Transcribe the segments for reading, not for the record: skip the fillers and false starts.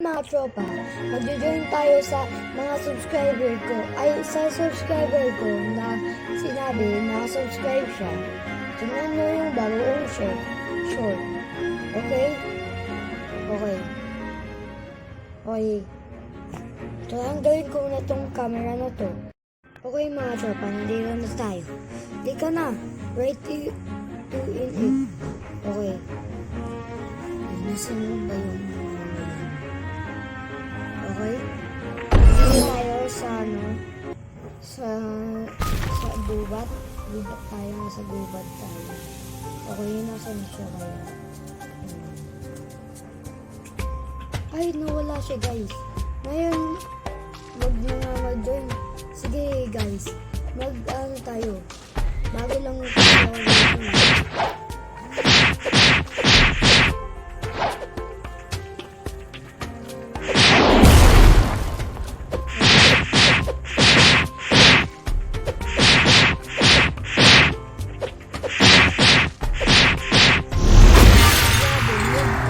Mga tropa, magjo-join tayo sa mga subscriber ko. Ay, sa subscriber ko na sinabi na subscribe siya. Tingnan nyo yung bagong short. Okay? Okay. Okay. So, hanggang ko na tong camera na to. Okay mga tropa, nandito na tayo. Di ka na. Right to in it. Okay. Nasaan mo ba yung okay? Dito tayo sa sa gubat. Gubat tayo, nasa gubat tayo. Okay, nasan siya kaya? Ay, nawala siya guys. Ngayon, wag na nga mag-join. Sige guys, tayo. Bago lang tayo.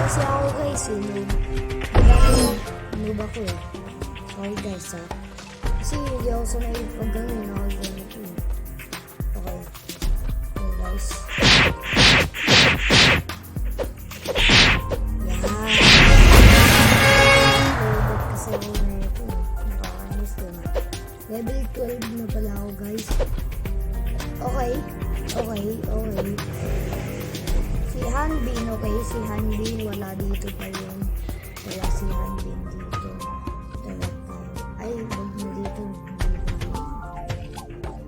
Kasi ako guys, noob ako eh. Sorry guys ha. Kasi hindi ako sanay pag gano'n ako ganito eh. Okay. Okay guys. Yan. Loaded kasi ako na ito eh. Nakakanis din. Level 12 na pala ako guys. Okay. Si Hanbin, okay, si Hanbin, wala dito pa yun. Wala si Hanbin dito. Ay, wag mo dito. Hindi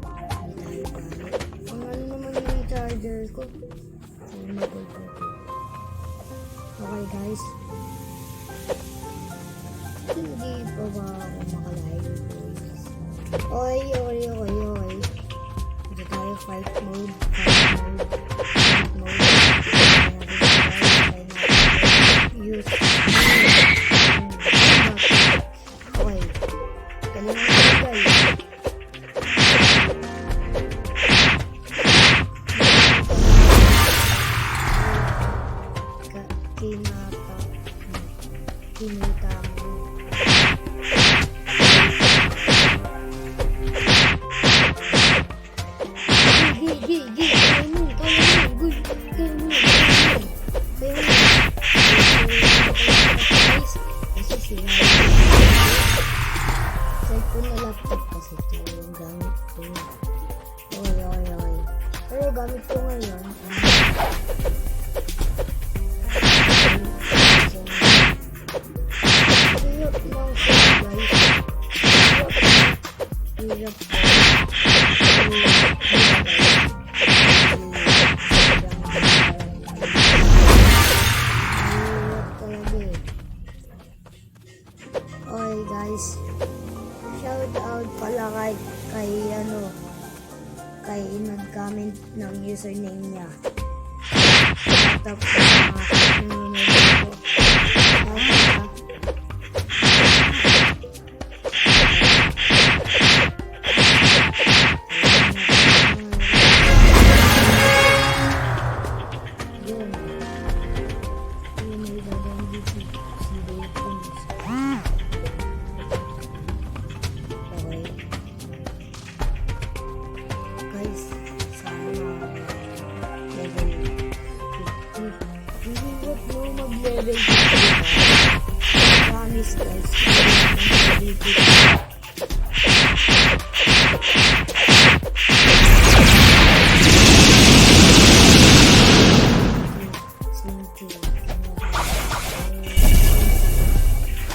tayo balik. Ang ano naman yung charger ko? Okay guys. Hindi pa ba ako makalive? Oy. Dito tayo, fight mode. Use. Okay. Kailangan ko guys. Kinita mo. Pero gamit ko ngayon. Okay guys, shout out pala kay nag-comment ng username niya. Tapos level 50. Promise guys.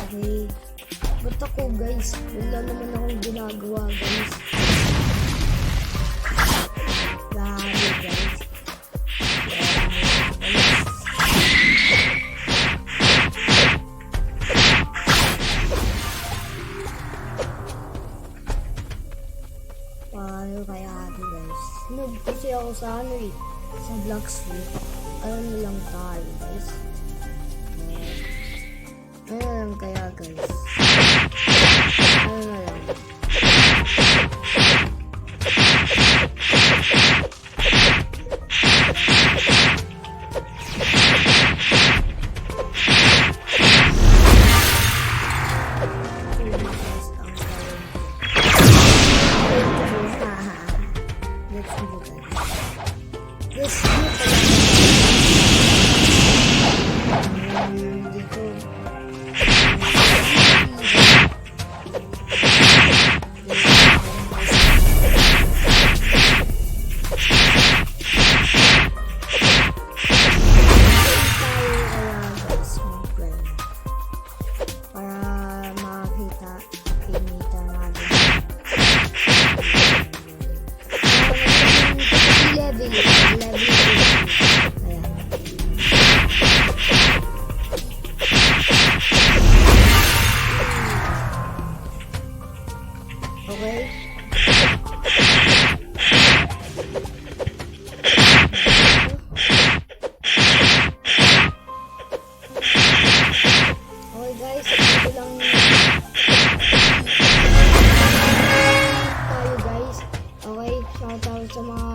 Okay. Ba't ako guys? Wala naman akong ginagawa guys. Grabe guys. Paano kaya ito guys? Noob kasi ako sa sa Blacksmith. Ano lang tayo guys? Ano lang kaya guys? Ano na lang? para makita natin. Level. Ayan. Okay. Okay guys, ito lang tayo guys. Okay, shout out sa mga